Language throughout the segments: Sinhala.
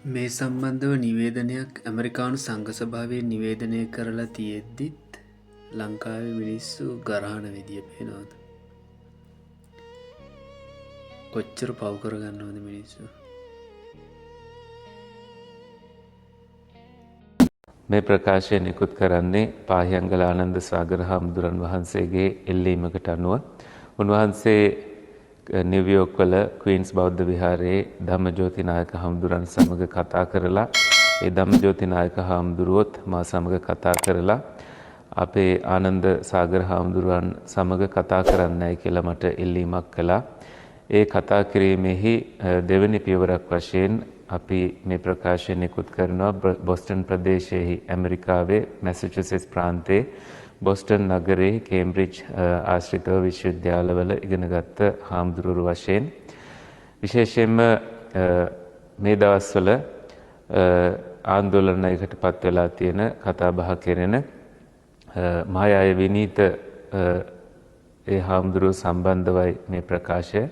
මේ සම්බන්ධව නිවේදනයක් ඇමරිකානු සංඝ සභාවේ නිවේදනය කරලා තියෙද්දිත් ලංකාවේ මිනිස්සු ගරහන විදිය පේනවාද. කොච්චර පව්කරගන්නවද මිනිස්සු. මේ ප්‍රකාශය නිකුත් කරන්නේ පාහියංගල ආනන්ද සාගර හාමුදුරන් වහන්සේගේ එල්ලීමකට අනුව උන්වහන්සේ නිව්යෝක් වල ක්වීන්ස් බෞද්ධ විහාරයේ ධම්මජෝති නායක හාමුදුරන් සමග කතා කරලා ඒ ධම්මජෝති නායක හාමුදුරුවොත් මා සමග කතා කරලා අපේ ආනන්ද සාගර හාමුදුරන් සමග කතා කරන්නයි කියලා මට ඉල්ලීමක් කළා. ඒ කතා කිරීමෙහි දෙවැනි පියවරක් වශයෙන් අපි මේ ප්‍රකාශය නිකුත් කරනවා බොස්ටන් ප්‍රදේශයේහි ඇමරිකාවේ මැසචුසෙට්ස් ප්‍රාන්තයේ බොස්ටන් නගරයේ කේම්බ්‍රිජ් ආශ්‍රිතව විශ්වවිද්‍යාලවල ඉගෙනගත්ත හාමුදුරුවරු වශයෙන් විශේෂයෙන්ම මේ දවස්වල ආందోලනයකට පත් වෙලා තියෙන කතා බහ කෙරෙන මහායාය විනීත ඒ හාමුදුරුව සම්බන්ධවයි මේ ප්‍රකාශය.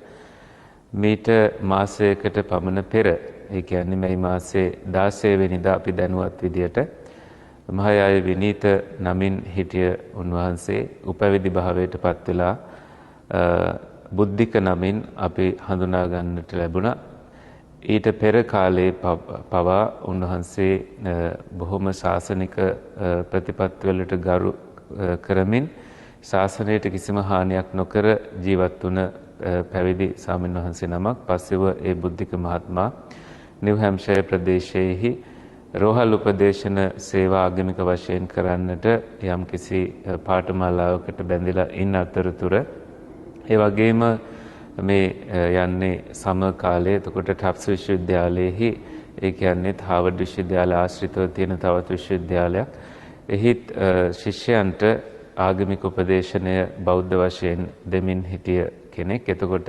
මීට මාසයකට පමණ පෙර ඒ කියන්නේ මේ මාසේ 16 වෙනිදා අපි දැනුවත් විදියට මහායාය විනීත නමින් හිටිය උන්වහන්සේ උපවිදි භාවයට පත් වෙලා බුද්ධික නමින් අපි හඳුනා ගන්නට ලැබුණා. ඊට පෙර කාලයේ පවා උන්වහන්සේ බොහොම ශාසනික ප්‍රතිපත්තිවලට ගරු කරමින් ශාසනයට කිසිම හානියක් නොකර ජීවත් වුණ පැවිදි ස්වාමීන් වහන්සේ නමක්. පස්සෙව ඒ බුද්ධික මහත්මයා නිව් හැම්ෂයර් ප්‍රදේශයේහි රෝහල් උපදේශන සේවා ආගමික වශයෙන් කරන්නට යම්කිසි පාඨමාලාවකට බැඳිලා ඉන්න අතරතුර ඒ වගේම මේ යන්නේ සම කාලයේ එතකොට ටෆ්ස් විශ්වවිද්‍යාලයේහි ඒ කියන්නේ හාවර්ඩ් විශ්වවිද්‍යාලය ආශ්‍රිතව තියෙන තවත් විශ්වවිද්‍යාලයක් එහිත් ශිෂ්‍යයන්ට ආගමික උපදේශනය බෞද්ධ වශයෙන් දෙමින් හිටිය කෙනෙක්. එතකොට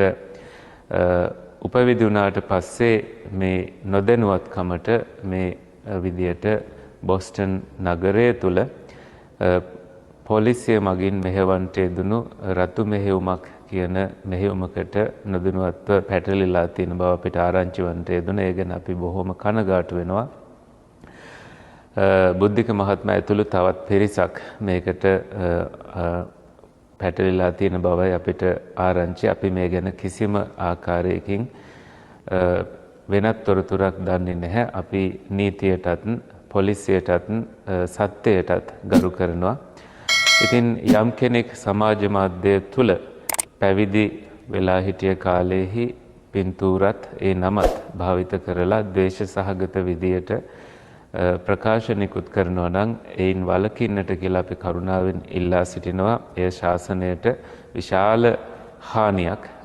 උපවිදි වුණාට පස්සේ මේ නොදැනුවත්කමට මේ විදියට බොස්ටන් නගරය තුල පොලිසිය මගින් මෙහෙවන්ට යෙදුණු රතු මෙහෙයුමක් කියන මෙහෙයුමකට නොදැනුවත්ව පැටලිලා තියෙන බව අපිට ආරංචි වන්ට යෙදුණා. ඒ ගැන අපි බොහොම කනගාටු වෙනවා. බුද්ධික මහත්මයා ඇතුළු තවත් පිරිසක් මේකට පැටලිලා තියෙන බවයි අපිට ආරංචි. අපි මේ ගැන කිසිම ආකාරයකින් වෙනත් තොරතුරක් දන්නේ නැහැ. අපි නීතියටත් පොලිසියටත් සත්‍යයටත් ගරු කරනවා. ඉතින් යම් කෙනෙක් සමාජ මාධ්‍ය තුල පැවිදි වෙලා හිටිය කාලෙහි පින්තූරත් ඒ නමත් භාවිත කරලා ද්වේෂ සහගත විදියට ප්‍රකාශ නිකුත් කරනවා නම් ඒන් වළකින්නට කියලා අපි කරුණාවෙන් ඉල්ලා සිටිනවා. එය ශාසනයට විශාල හානියක්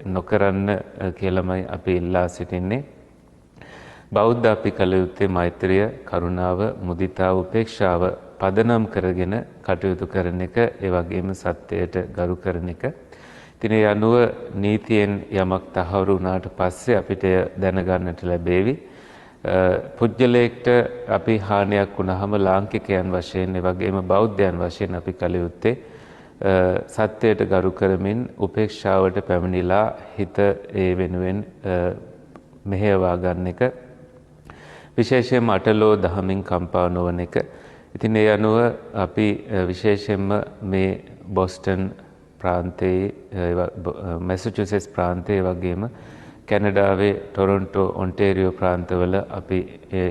නොකරන්න කියලාමයි අපි ඉල්ලා සිටින්නේ. බෞද්ධ අපි කළ යුත්තේ මෛත්‍රිය, කරුණාව, මුදිතාව, උපේක්ෂාව පදනම් කරගෙන කටයුතු කරන එක, ඒ වගේම සත්‍යයට ගරු කරන එක. ඉතින් ඒ අනුව නීතියෙන් යමක් තහවුරු වුණාට පස්සේ අපිට දැනගන්නට ලැබේවි. පුජ්‍යලයකට අපි හානියක් වුණාම ලාංකිකයන් වශයෙන් ඒ වගේම බෞද්ධයන් වශයෙන් අපි කළ යුත්තේ සත්‍යයට ගරු කරමින් උපේක්ෂාවට පැමිණිලා හිත ඒ වෙනුවෙන් මෙහෙයවා ගන්න එක. විශේෂයෙන්ම අටලෝ දහමින් කම්පා නොවන එක. ඉතින් ඒ අනුව අපි විශේෂයෙන්ම මේ බොස්ටන් ප්‍රාන්තයේ මැසචුසෙට්ස් ප්‍රාන්තයේ වගේම කැනඩාවේ ටොරොන්ටෝ ඔන්ටේරියෝ ප්‍රාන්තවල අපි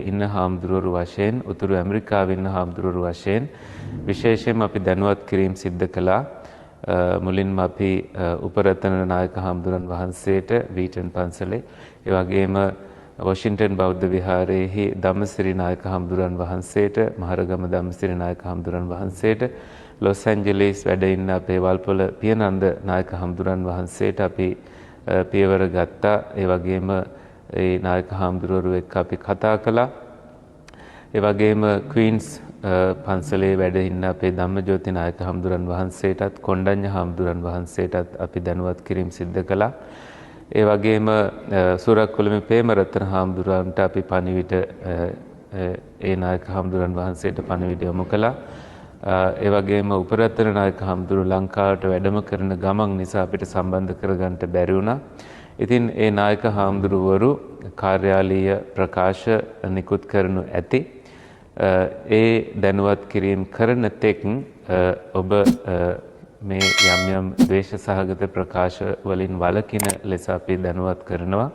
ඉන්න හාමුදුරුවරු වශයෙන් උතුරු ඇමරිකාවේ ඉන්න හාමුදුරුවරු වශයෙන් විශේෂයෙන්ම අපි දැනුවත් කිරීම සිද්ධ කළා. මුලින්ම අපි උපරතන නායක හාමුදුරන් වහන්සේට වීටන් පන්සලේ, ඒ වගේම වොෂින්ටන් බෞද්ධ විහාරයේහි ධම්මසිරි නායක හාමුදුරන් වහන්සේට, මහරගම ධම්මසිරි නායක හාමුදුරන් වහන්සේට, ලොස් ඇන්ජලිස් වැඩ ඉන්න අපේ වල්පොල පියනන්ද නායක හාමුදුරන් වහන්සේට අපි පියවර ගත්තා. ඒ වගේම ඒ නායක හාමුදුරුවරු එක්ක අපි කතා කළා. ඒ වගේම ක්වීන්ස් පන්සලේ වැඩ ඉන්න අපේ ධම්මජෝති නායක හාමුදුරන් වහන්සේටත් කොණ්ඩඤ්ඤ හාමුදුරන් වහන්සේටත් අපි දැනුවත් කිරීම සිද්ධ කළා. ඒ වගේම සූරක්කුළුමේ ප්‍රේමරත්න හාමුදුරන්ට අපි පණිවිඩ ඒ නායක හාමුදුරන් වහන්සේට පණිවිඩ යොමු කළා. ඒ වගේම උපරතන නායක හාමුදුරුවෝ ලංකාවට වැඩම කරන ගමන් නිසා අපිට සම්බන්ධ කරගන්න බැරි වුණා. ඉතින් ඒ නායක හාමුදුරුවරු කාර්යාලීය ප්‍රකාශ නිකුත් කරනු ඇති. ඒ දැනුවත් කිරීම කරන තෙක් ඔබ මේ යම් යම් ද්වේෂ සහගත ප්‍රකාශ වලින් වළකින ලෙස අපි දැනුවත් කරනවා.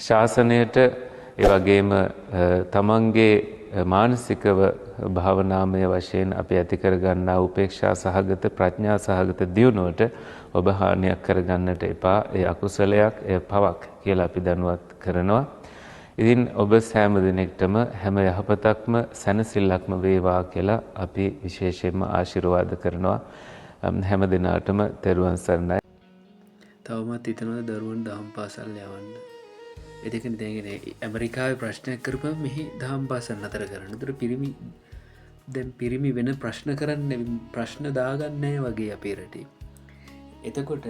ශාසනයට ඒ වගේම තමන්ගේ මානසිකව භාවනාමය වශයෙන් අපි ඇති කරගන්නා උපේක්ෂා සහගත ප්‍රඥා සහගත දියුණුවට ඔබ හානියක් කරගන්නට එපා. ඒ අකුසලයක්, එය පවක් කියලා අපි දැනුවත් කරනවා. ඉතින් ඔබ සෑම දිනෙකටම හැම යහපතක්ම සැනසෙල්ලක්ම වේවා කියලා අපි විශේෂයෙන්ම ආශිර්වාද කරනවා. හැම දිනාටම තෙරුවන් සරණයි. තවමත් හිතනවද දරුවන් දහම් පාසල් යවන්න? එදකන දැගෙන ඇමරිකාවේ ප්‍රශ්නයක් කරපුවම මෙහි දහම් පාසල් නතර කරන්න. ඒතර පිරිමි දැන් පිරිමි වෙන ප්‍රශ්න කරන්න ප්‍රශ්න දාගන්නේ වගේ අපේ රටේ. එතකොට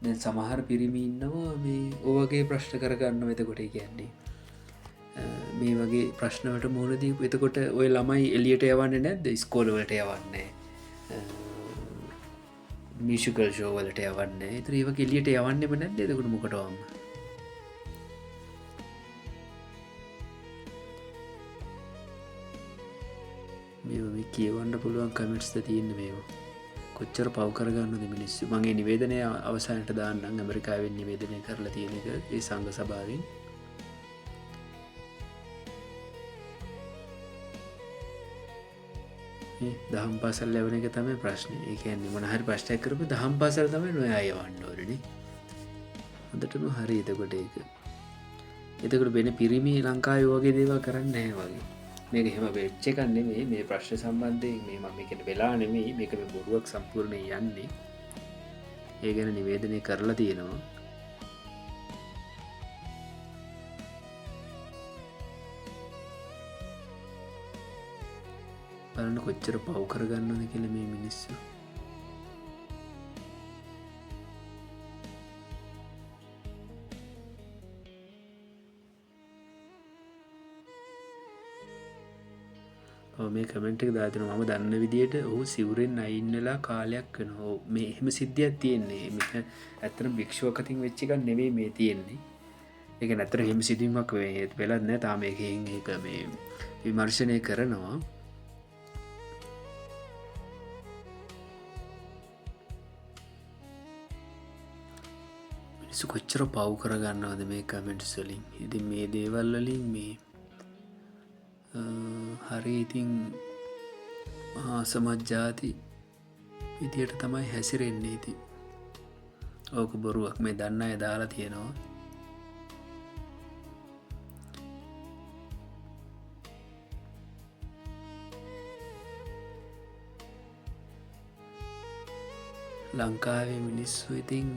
දැන් සමහර පිරිමි ඉන්නවා මේ ඔවගේ ප්‍රශ්න කරගන්න. එතකොට කියන්නේ මේ වගේ ප්‍රශ්නවට මුහුණ දීපු. එතකොට ඔය ළමයි එළියට යවන්නේ නැද්ද? ඉස්කෝලවලට යවන්නේ, මියුසිකල් ෂෝ වලට යවන්නේ. ඒතර ඒව එළියට යවන්නෙම නැද්ද? එතකොට මොකටවම මේ කියවන්න පුළුවන් කමෙන්ට්ස් ද තියෙන්නේ මේවා. කොච්චර පව් කරගන්නද මිනිස්සු. මගේ නිවේදනය අවසානට දාන්නම්. ඇමරිකාවෙන් නිවේදනය කරලා තියෙන එක ඒ සංඝ සභාවෙන්. දහම් පාසල් ලැබෙන එක තමයි ප්‍රශ්නේ. ඒ කියන්නේ මොන හරි ප්‍රශ්නයක් කරපු දහම් පාසල් තමයි නොයා යවන්න ඕනේ. හොඳටම හරි. එතකොට ඒක. එතකොට වෙන පිරිමි ලංකාවේ වගේ දේවල් කරන්නේ නැහැ වගේ. මේක එහෙම වෙච්ච එකක් නෙමෙයි. මේ ප්‍රශ්න සම්බන්ධයෙන් මේ මම කියන වෙලා නෙමෙයි. මේක මේ බොරුවක් සම්පූර්ණයෙන් යන්නේ. ඒ ගැන නිවේදනය කරලා තියෙනවා. බලන්න කොච්චර පව් කරගන්නවද කියලා මේ මිනිස්සු. මේ කමෙන්ට් එක දාලා තියෙනවා. මම දන්න විදියට ඔහු සිවුරෙන් අයින්වෙලා කාලයක් වෙනවා. මේ එහෙම සිද්ධියක් තියෙන්නේ. මේක ඇත්තටම භික්ෂුවක් අතින් වෙච්ච එකක් නෙවෙයි මේ තියෙන්නේ. ඒක නැත්තර එහෙම සිදුවීමක් වෙලත් නැහැ. තාම මේකෙන් ඒක මේ විමර්ශනය කරනවා. මිනිස්සු කොච්චර පව් කරගන්නවද මේ කමෙන්ට්ස් වලින්. ඉතින් මේ දේවල් වලින් මේ හරි ඉතින් මහා සමත් ජාති විදියට තමයි හැසිරෙන්නේ. ඉතින් ඕක බොරුවක්. මේ දන්න අය දාලා තියෙනවා. ලංකාවේ මිනිස්සු ඉතින්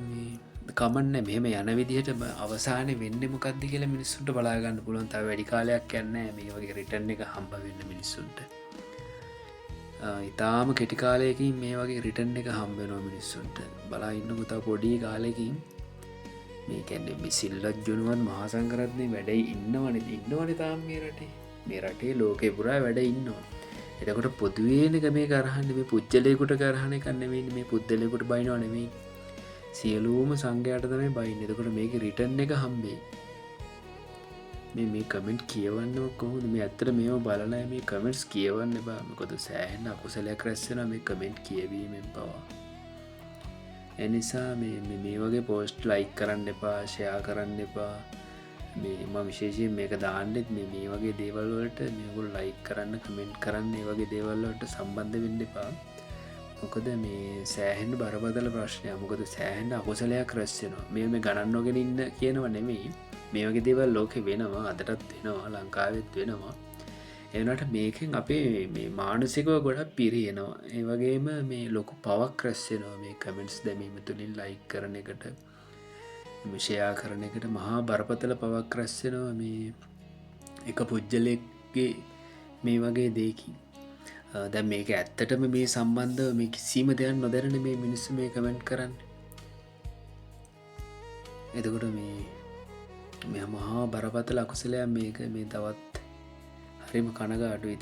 කමන්න මෙහෙම යන විදිහට අවසානය වෙන්න මොකක්ද කියලා මිනිස්සුන්ට බලාගන්න පුළුවන්. තව වැඩි කාලයක් යන්නේ මේ වගේ රිටර්න් එක හම්බ වෙන්න මිනිස්සුන්ට. ඉතාම කෙටි කාලයකින් මේ වගේ රිටර්න් එක හම්බ වෙනවා මිනිස්සුන්ට. බලා ඉන්නකො තව පොඩි කාලෙකින් මේ කියන්නේ මේ සිල්වත් ජුනුවත් මහා සංඝරත්නයේ වැඩේ ඉන්නවනේ තාම මේ රටේ. මේ රටේ ලෝකේ පුරා වැඩ ඉන්නවා. එතකොට පොදුවේන මේ කරහන්නේ මේ පුජ්‍යලයකට කරහන එක නෙවෙයි. මේ පුද්දලයකට බයිනව නෙවෙයි. සියලුම සංඝයාට තමයි බයින්නේ. එතකොට මේකේ රිටර්න් එක හම්බෙයි. මේ කමෙන්ට් කියවන්න කොහොමද? මේ ඇත්තට මේව බලලා මේ කමෙන්ට්ස් කියවන්න බෑ. මොකද සෑහෙන අකුසලයක් රැස් වෙනවා මේ කමෙන්ට් කියවීමෙන් පවා. ඒ නිසා මේ වගේ පෝස්ට් ලයික් කරන්න එපා, ෂෙයා කරන්න එපා. මම විශේෂයෙන් මේක දාන්නෙත් මේ වගේ දේවල් වලට මේගොල්ලෝ ලයික් කරන්න, කමෙන්ට් කරන්න, මේ වගේ දේවල් වලට සම්බන්ධ වෙන්න එපා. මොකද මේ සෑහෙන බරපතල ප්‍රශ්නයක්. මොකද සෑහෙන අකුසලයක් රැස් වෙනවා. මේ ගණන් නොගෙන ඉන්න කියනව නෙමෙයි. මේ වගේ දේවල් ලෝකේ වෙනවා, අදටත් වෙනවා, ලංකාවෙත් වෙනවා. ඒ වුණාට මේකෙන් අපේ මේ මානසිකව ගොඩක් පිරියනවා. ඒ වගේම මේ ලොකු පවක් රැස් වෙනවා මේ කමෙන්ට්ස් දැමීම තුලින්, ලයික් කරන එකට, ෂෙයා කරන එකට මහා බරපතල පවක් රැස් වෙනවා මේ එක පුජ්‍යලෙක්ගේ මේ වගේ දෙයකින්. දැන් මේක ඇත්තටම මේ සම්බන්ධව මේ කිසිම දෙයක් නොදැනන මේ මිනිස්සු මේ කමෙන්ට් කරන්නේ. එතකොට මේ මහා බරපතල අකුසලයක් මේක. මේ තවත් හරිම කනගාටුයි.